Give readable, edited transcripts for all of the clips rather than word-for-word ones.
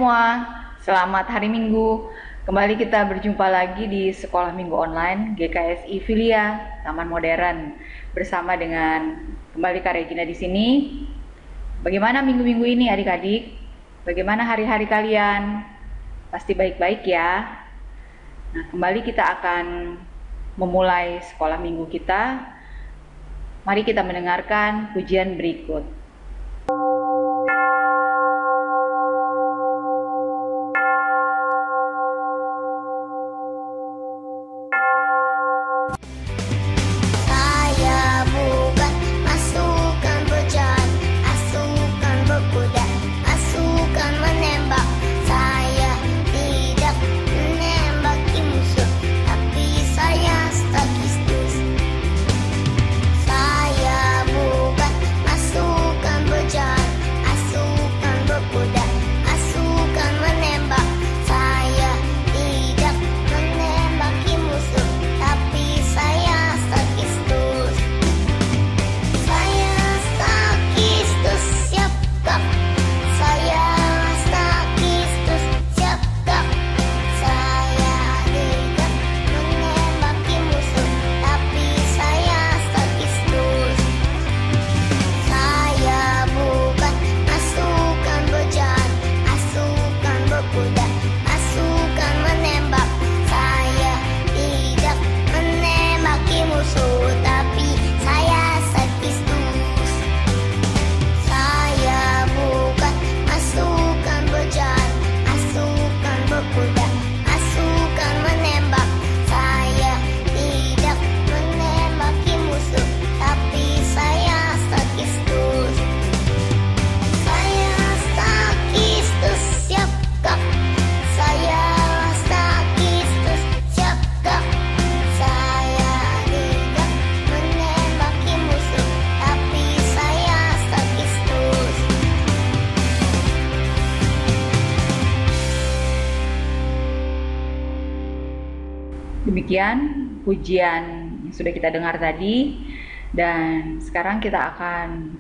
semua, selamat hari Minggu. Kembali kita berjumpa lagi di Sekolah Minggu Online GKSI Filia Taman Modern bersama dengan kembali Kak Regina di sini. Bagaimana minggu-minggu ini adik-adik? Bagaimana hari-hari kalian? Pasti baik-baik ya. Nah, kembali kita akan memulai sekolah minggu kita. Mari kita mendengarkan pujian berikut. Demikian pujian yang sudah kita dengar tadi, dan sekarang kita akan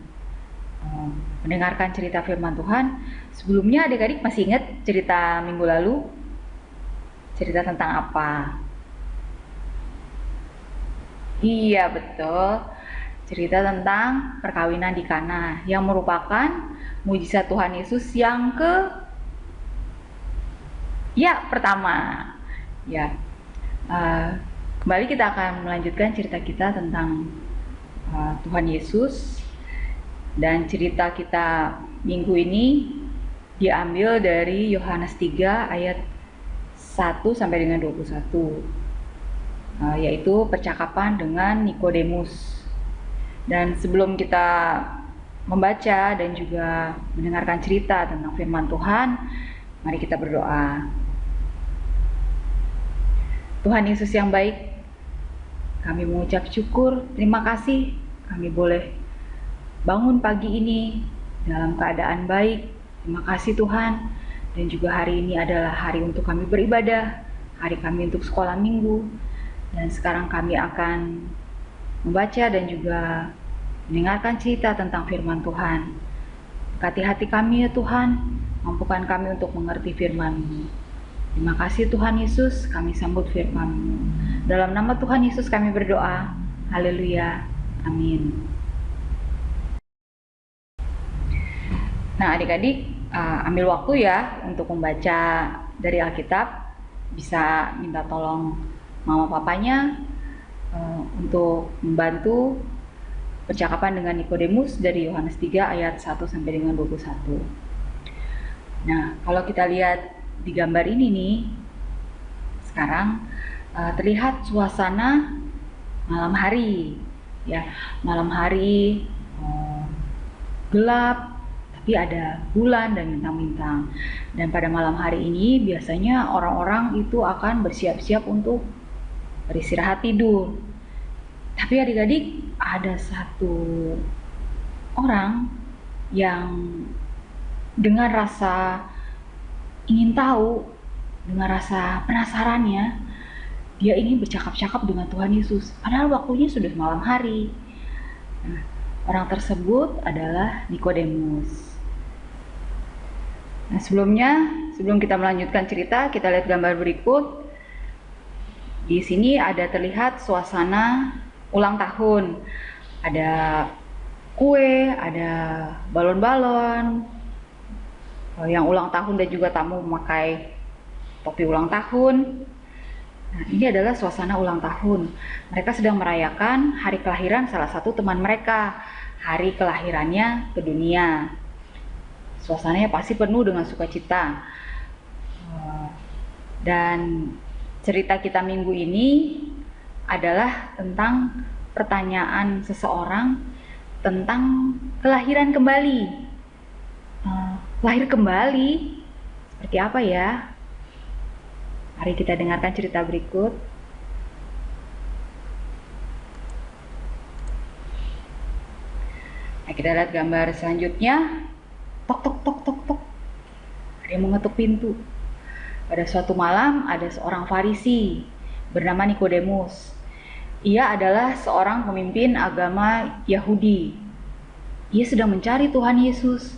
mendengarkan cerita firman Tuhan. Sebelumnya adik-adik masih ingat cerita minggu lalu? Cerita tentang apa? Iya betul, cerita tentang perkawinan di Kana yang merupakan mujizat Tuhan Yesus yang pertama. Ya. Kembali kita akan melanjutkan cerita kita tentang Tuhan Yesus, dan cerita kita minggu ini diambil dari Yohanes 3 ayat 1 sampai dengan 21, yaitu percakapan dengan Nikodemus. Dan sebelum kita membaca dan juga mendengarkan cerita tentang firman Tuhan, mari kita berdoa. Tuhan Yesus yang baik, kami mengucap syukur, terima kasih kami boleh bangun pagi ini dalam keadaan baik. Terima kasih Tuhan, dan juga hari ini adalah hari untuk kami beribadah, hari kami untuk sekolah minggu, dan sekarang kami akan membaca dan juga mendengarkan cerita tentang firman Tuhan. Berkati hati kami ya Tuhan, mampukan kami untuk mengerti firman-Mu. Terima kasih Tuhan Yesus, kami sambut firman-Mu. Dalam nama Tuhan Yesus kami berdoa. Haleluya. Amin. Nah adik-adik, ambil waktu ya untuk membaca dari Alkitab. Bisa minta tolong mama papanya untuk membantu percakapan dengan Nikodemus dari Yohanes 3 ayat 1 sampai dengan 21. Nah, kalau kita lihat di gambar ini nih, sekarang terlihat suasana malam hari, ya, malam hari gelap, tapi ada bulan dan bintang-bintang. Dan pada malam hari ini biasanya orang-orang itu akan bersiap-siap untuk beristirahat tidur. Tapi adik-adik, ada satu orang yang dengan rasa ingin tahu, dengan rasa penasarannya, dia ingin bercakap-cakap dengan Tuhan Yesus. Padahal waktunya sudah malam hari. Nah, orang tersebut adalah Nikodemus. Nah, sebelumnya sebelum kita melanjutkan cerita, kita lihat gambar berikut. Di sini ada terlihat suasana ulang tahun. Ada kue, ada balon-balon. Yang ulang tahun dan juga tamu memakai topi ulang tahun. Nah, ini adalah suasana ulang tahun. Mereka sedang merayakan hari kelahiran salah satu teman mereka. Hari kelahirannya ke dunia. Suasananya pasti penuh dengan sukacita. Dan cerita kita minggu ini adalah tentang pertanyaan seseorang tentang kelahiran kembali. Lahir kembali seperti apa ya? Mari kita dengarkan cerita berikut. Nah, kita lihat gambar selanjutnya. Tok tok tok tok tok. Ada yang mengetuk pintu. Pada suatu malam ada seorang Farisi bernama Nikodemus. Ia adalah seorang pemimpin agama Yahudi. Ia sedang mencari Tuhan Yesus.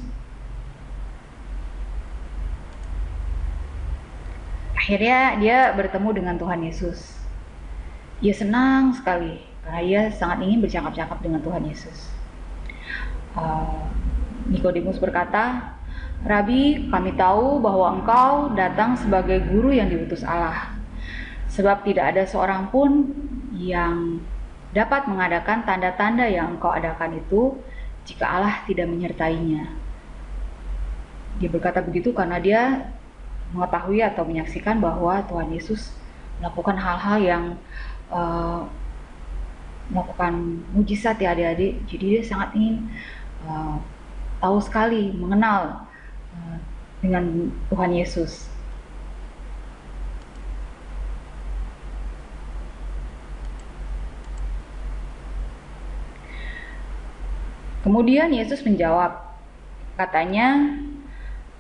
Akhirnya dia bertemu dengan Tuhan Yesus. Ia senang sekali karena ia sangat ingin bercakap-cakap dengan Tuhan Yesus. Nikodemus berkata, "Rabi, kami tahu bahwa engkau datang sebagai guru yang diutus Allah. Sebab tidak ada seorang pun yang dapat mengadakan tanda-tanda yang engkau adakan itu jika Allah tidak menyertainya." Dia berkata begitu karena dia mengetahui atau menyaksikan bahwa Tuhan Yesus melakukan hal-hal yang melakukan mujizat ya adik-adik. Jadi dia sangat ingin tahu sekali, mengenal dengan Tuhan Yesus. Kemudian Yesus menjawab, katanya,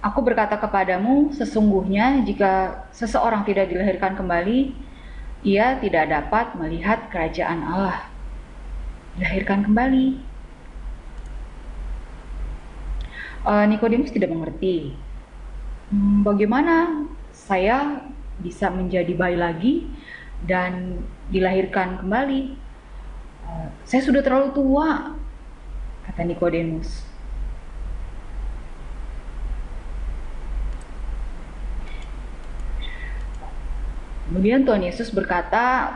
"Aku berkata kepadamu, sesungguhnya jika seseorang tidak dilahirkan kembali, ia tidak dapat melihat kerajaan Allah." Dilahirkan kembali. Nikodemus tidak mengerti. Bagaimana saya bisa menjadi bayi lagi dan dilahirkan kembali? Saya sudah terlalu tua, kata Nikodemus. Kemudian Tuhan Yesus berkata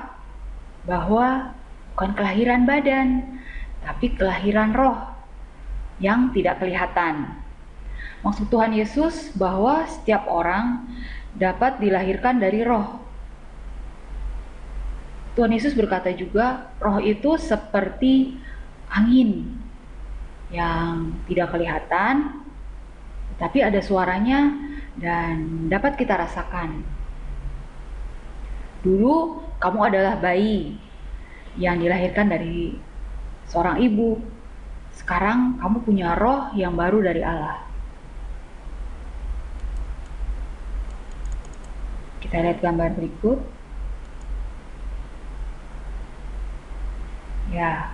bahwa bukan kelahiran badan, tapi kelahiran roh yang tidak kelihatan. Maksud Tuhan Yesus bahwa setiap orang dapat dilahirkan dari roh. Tuhan Yesus berkata juga, roh itu seperti angin yang tidak kelihatan, tapi ada suaranya dan dapat kita rasakan. Dulu kamu adalah bayi yang dilahirkan dari seorang ibu. Sekarang kamu punya roh yang baru dari Allah. Kita lihat gambar berikut. Ya,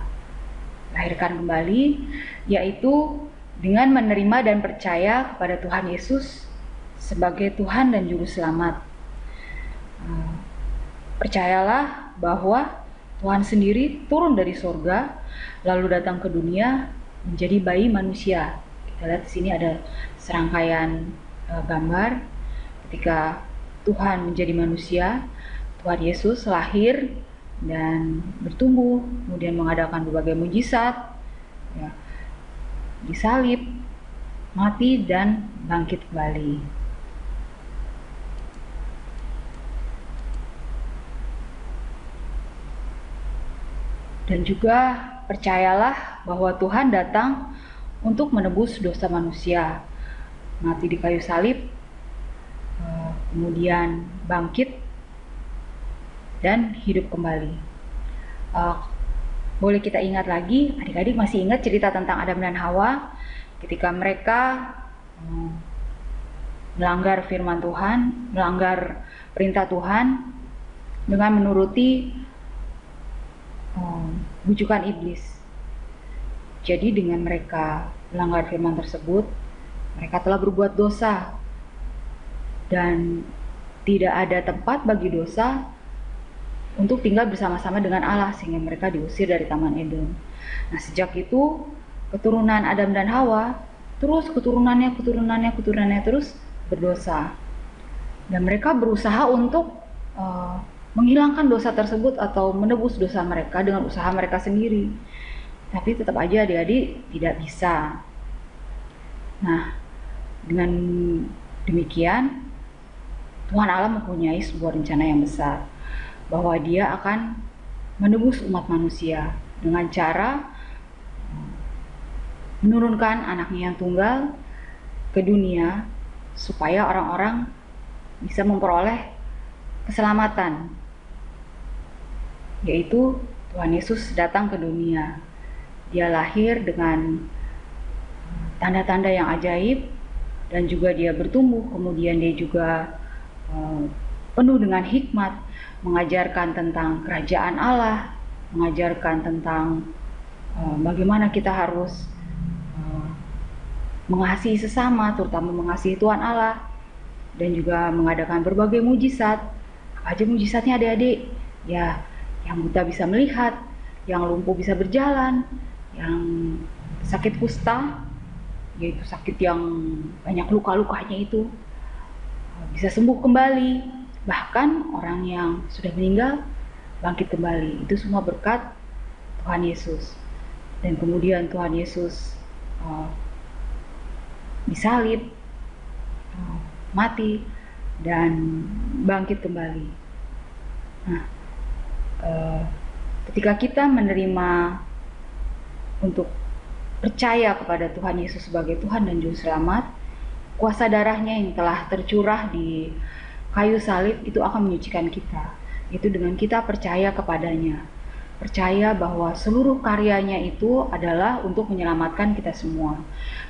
lahirkan kembali, yaitu dengan menerima dan percaya kepada Tuhan Yesus sebagai Tuhan dan Juru Selamat. Percayalah bahwa Tuhan sendiri turun dari surga, lalu datang ke dunia menjadi bayi manusia. Kita lihat di sini ada serangkaian gambar ketika Tuhan menjadi manusia, Tuhan Yesus lahir dan bertumbuh, kemudian mengadakan berbagai mujizat, ya, disalib, mati dan bangkit kembali. Dan juga percayalah bahwa Tuhan datang untuk menebus dosa manusia, mati di kayu salib, kemudian bangkit dan hidup kembali. Boleh kita ingat lagi, adik-adik masih ingat cerita tentang Adam dan Hawa ketika mereka melanggar firman Tuhan, melanggar perintah Tuhan dengan menuruti bujukan iblis. Jadi dengan mereka melanggar firman tersebut, mereka telah berbuat dosa. dan tidak ada tempat bagi dosa untuk tinggal bersama-sama dengan Allah, sehingga mereka diusir dari Taman Eden. Nah, sejak itu keturunan Adam dan Hawa terus keturunannya terus berdosa, dan mereka berusaha untuk menghilangkan dosa tersebut atau menebus dosa mereka dengan usaha mereka sendiri, tapi tetap aja adik-adik tidak bisa. Nah, dengan demikian Tuhan Allah mempunyai sebuah rencana yang besar, bahwa Dia akan menebus umat manusia dengan cara menurunkan anaknya yang tunggal ke dunia, supaya orang-orang bisa memperoleh keselamatan, yaitu Tuhan Yesus datang ke dunia. Dia lahir dengan tanda-tanda yang ajaib, dan juga dia bertumbuh, kemudian dia juga penuh dengan hikmat, mengajarkan tentang kerajaan Allah, mengajarkan tentang bagaimana kita harus mengasihi sesama, terutama mengasihi Tuhan Allah, dan juga mengadakan berbagai mujizat. Apa aja mujizatnya adik-adik? Ya, yang buta bisa melihat, yang lumpuh bisa berjalan, yang sakit kusta, yaitu sakit yang banyak luka-lukanya itu, bisa sembuh kembali. Bahkan orang yang sudah meninggal bangkit kembali. Itu semua berkat Tuhan Yesus. Dan kemudian Tuhan Yesus disalib, mati, dan bangkit kembali. Nah, ketika kita menerima untuk percaya kepada Tuhan Yesus sebagai Tuhan dan Juru Selamat, kuasa darahnya yang telah tercurah di kayu salib itu akan menyucikan kita. Itu dengan kita percaya kepadanya, percaya bahwa seluruh karyanya itu adalah untuk menyelamatkan kita semua,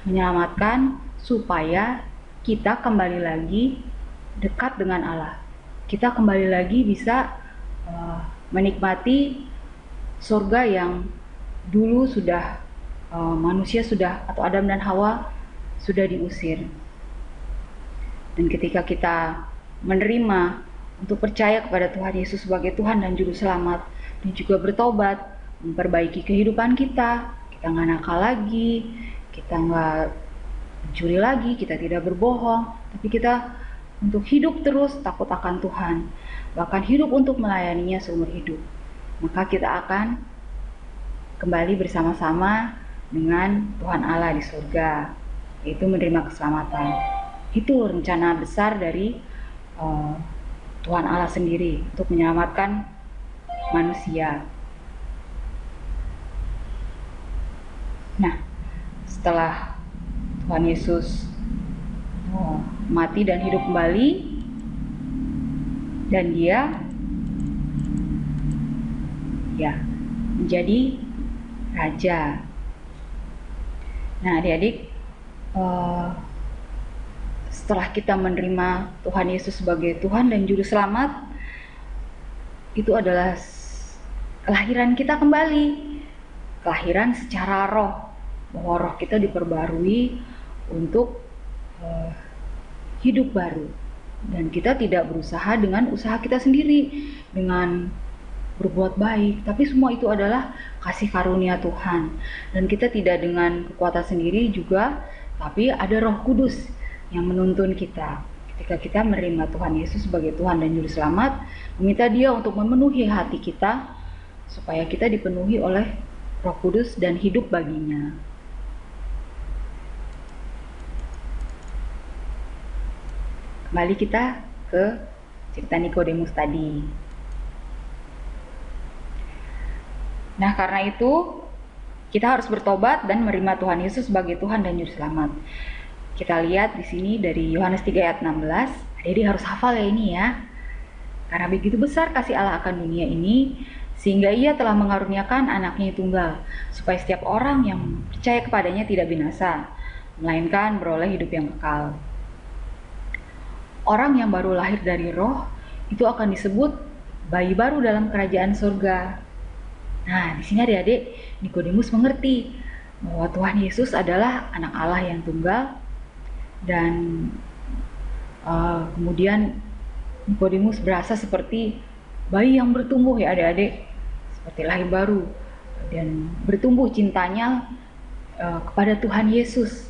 menyelamatkan supaya kita kembali lagi dekat dengan Allah, kita kembali lagi bisa menikmati surga yang dulu sudah manusia sudah, atau Adam dan Hawa sudah diusir. Dan ketika kita menerima untuk percaya kepada Tuhan Yesus sebagai Tuhan dan Juru Selamat, dan juga bertobat, memperbaiki kehidupan kita nggak nakal lagi, kita nggak mencuri lagi, kita tidak berbohong, tapi kita untuk hidup terus takut akan Tuhan, bahkan hidup untuk melayaninya seumur hidup, maka kita akan kembali bersama-sama dengan Tuhan Allah di surga, yaitu menerima keselamatan. Itu rencana besar dari Tuhan Allah sendiri untuk menyelamatkan manusia. Nah, setelah Tuhan Yesus mati dan hidup kembali, dan dia menjadi raja. Nah, adik-adik, setelah kita menerima Tuhan Yesus sebagai Tuhan dan Juru Selamat, itu adalah kelahiran kita kembali, kelahiran secara roh, bahwa roh kita diperbarui untuk hidup baru, dan kita tidak berusaha dengan usaha kita sendiri, dengan berbuat baik, tapi semua itu adalah kasih karunia Tuhan. Dan kita tidak dengan kekuatan sendiri juga, tapi ada Roh Kudus yang menuntun kita. Ketika kita menerima Tuhan Yesus sebagai Tuhan dan Juru Selamat, meminta Dia untuk memenuhi hati kita, supaya kita dipenuhi oleh Roh Kudus dan hidup baginya. Kembali kita ke cerita Nikodemus tadi. Nah, karena itu kita harus bertobat dan menerima Tuhan Yesus sebagai Tuhan dan Juru Selamat. Kita lihat di sini dari Yohanes 3 ayat 16. Jadi harus hafal ya ini ya. Karena begitu besar kasih Allah akan dunia ini, sehingga Ia telah mengaruniakan anaknya yang tunggal, supaya setiap orang yang percaya kepadanya tidak binasa, melainkan beroleh hidup yang kekal. Orang yang baru lahir dari roh itu akan disebut bayi baru dalam kerajaan surga. Nah, di sini adik-adik, Nikodemus mengerti bahwa Tuhan Yesus adalah anak Allah yang tunggal, dan Kemudian Nikodemus berasa seperti bayi yang bertumbuh ya adik-adik, seperti lahir baru, dan bertumbuh cintanya kepada Tuhan Yesus.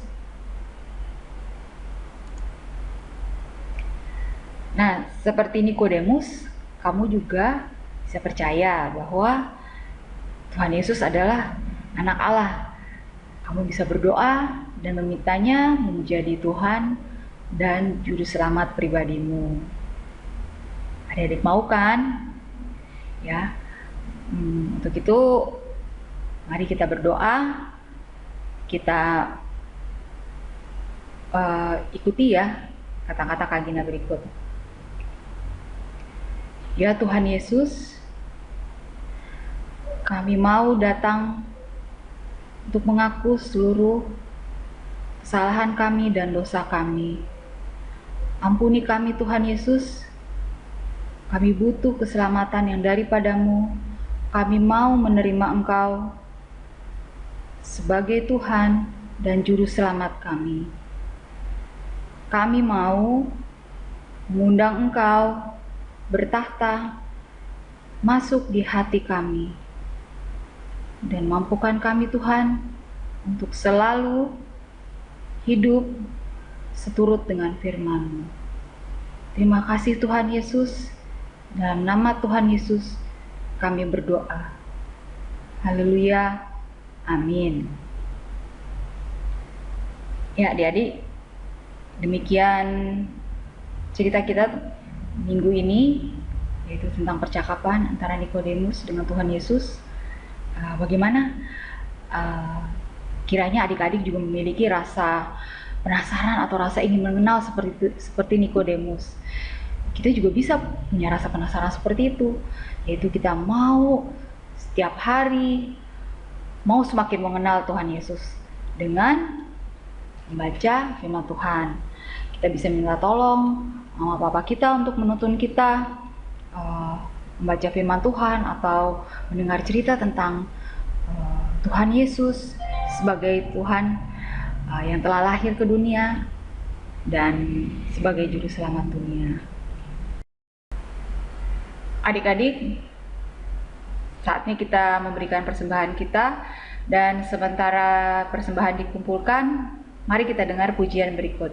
Nah, seperti Nikodemus, kamu juga bisa percaya bahwa Tuhan Yesus adalah anak Allah. Kamu bisa berdoa dan memintanya menjadi Tuhan dan juru selamat pribadimu. Adik-adik mau kan? Ya. Untuk itu, mari kita berdoa. Kita ikuti ya kata-kata Kak Gina berikut. Ya Tuhan Yesus, kami mau datang untuk mengaku seluruh kesalahan kami dan dosa kami. Ampuni kami Tuhan Yesus, kami butuh keselamatan yang daripadamu. Kami mau menerima Engkau sebagai Tuhan dan Juru Selamat kami. Kami mau mengundang Engkau bertahta masuk di hati kami, dan mampukan kami Tuhan untuk selalu hidup seturut dengan firman-Mu. Terima kasih Tuhan Yesus, dalam nama Tuhan Yesus kami berdoa. Haleluya, amin. Ya adik-adik, demikian cerita kita minggu ini, yaitu tentang percakapan antara Nikodemus dengan Tuhan Yesus. Bagaimana? Kiranya adik-adik juga memiliki rasa penasaran atau rasa ingin mengenal seperti Nikodemus. Kita juga bisa punya rasa penasaran seperti itu, yaitu kita mau setiap hari mau semakin mengenal Tuhan Yesus dengan membaca firman Tuhan. Kita bisa minta tolong Mama Papa kita untuk menuntun kita membaca firman Tuhan atau mendengar cerita tentang Tuhan Yesus sebagai Tuhan yang telah lahir ke dunia dan sebagai juru selamat dunia. Adik-adik, saatnya kita memberikan persembahan kita, dan sementara persembahan dikumpulkan, mari kita dengar pujian berikut.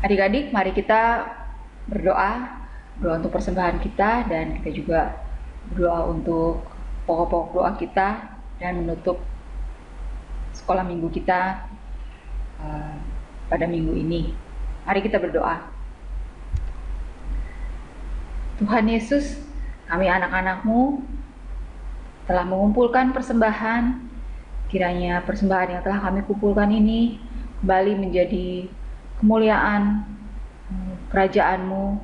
Adik-adik, mari kita berdoa untuk persembahan kita, dan kita juga berdoa untuk pokok-pokok doa kita dan menutup sekolah minggu kita pada minggu ini. Mari kita berdoa. Tuhan Yesus, kami anak-anak-Mu telah mengumpulkan persembahan. Kiranya persembahan yang telah kami kumpulkan ini kembali menjadi kemuliaan kerajaan-Mu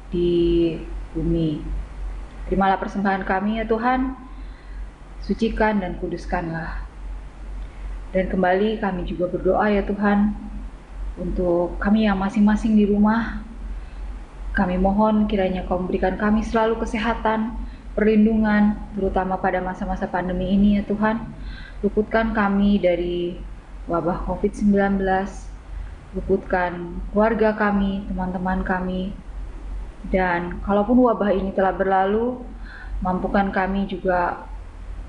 di bumi. Terimalah persembahan kami ya Tuhan, sucikan dan kuduskanlah. Dan kembali kami juga berdoa ya Tuhan, untuk kami yang masing-masing di rumah, kami mohon kiranya Kau memberikan kami selalu kesehatan, perlindungan, terutama pada masa-masa pandemi ini ya Tuhan. Luputkan kami dari wabah COVID-19, luputkan keluarga kami, teman-teman kami, dan kalaupun wabah ini telah berlalu, mampukan kami juga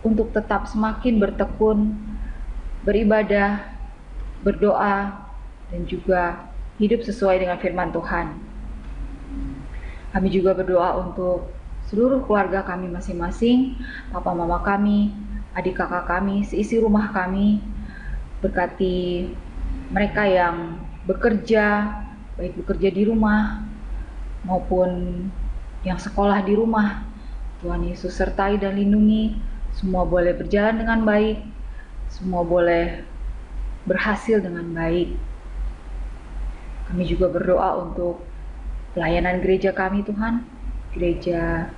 untuk tetap semakin bertekun, beribadah, berdoa, dan juga hidup sesuai dengan firman Tuhan. Kami juga berdoa untuk seluruh keluarga kami masing-masing, papa mama kami, adik kakak kami, seisi rumah kami. Berkati mereka yang bekerja, baik bekerja di rumah maupun yang sekolah di rumah. Tuhan Yesus sertai dan lindungi, semua boleh berjalan dengan baik, semua boleh berhasil dengan baik. Kami juga berdoa untuk pelayanan gereja kami Tuhan, gereja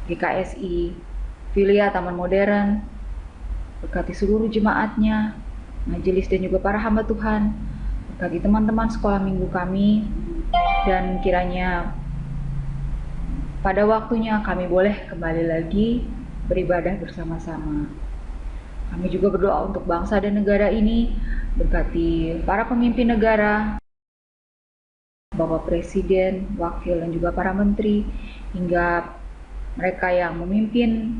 GKSI, Filia Taman Modern, berkati seluruh jemaatnya, majelis dan juga para hamba Tuhan, berkati teman-teman sekolah minggu kami, dan kiranya pada waktunya kami boleh kembali lagi beribadah bersama-sama. Kami juga berdoa untuk bangsa dan negara ini, berkati para pemimpin negara, Bapak Presiden, Wakil, dan juga para menteri, hingga mereka yang memimpin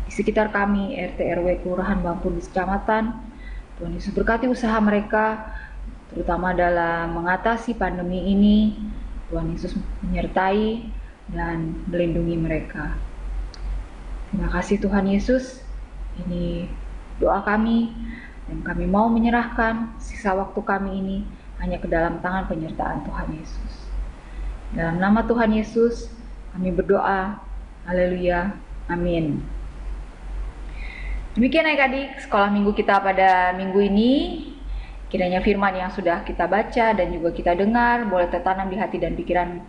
di sekitar kami, RT, RW, kelurahan, maupun di kecamatan. Tuhan Yesus berkati usaha mereka, terutama dalam mengatasi pandemi ini. Tuhan Yesus menyertai dan melindungi mereka. Terima kasih Tuhan Yesus, ini doa kami, dan kami mau menyerahkan sisa waktu kami ini hanya ke dalam tangan penyertaan Tuhan Yesus. Dalam nama Tuhan Yesus, kami berdoa. Haleluya. Amin. Demikian adik-adik sekolah minggu kita pada minggu ini. Kiranya firman yang sudah kita baca dan juga kita dengar boleh tertanam di hati dan pikiran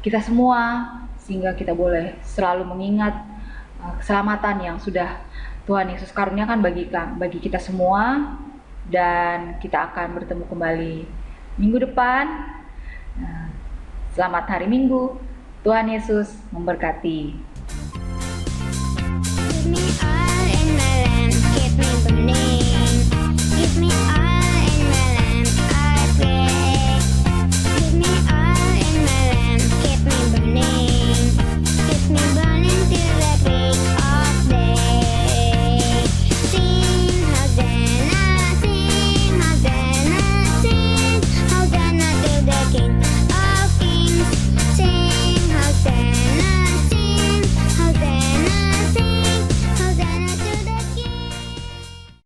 kita semua, sehingga kita boleh selalu mengingat keselamatan yang sudah Tuhan Yesus karuniakan bagi kita semua. Dan kita akan bertemu kembali minggu depan. Selamat hari Minggu. Tuhan Yesus memberkati.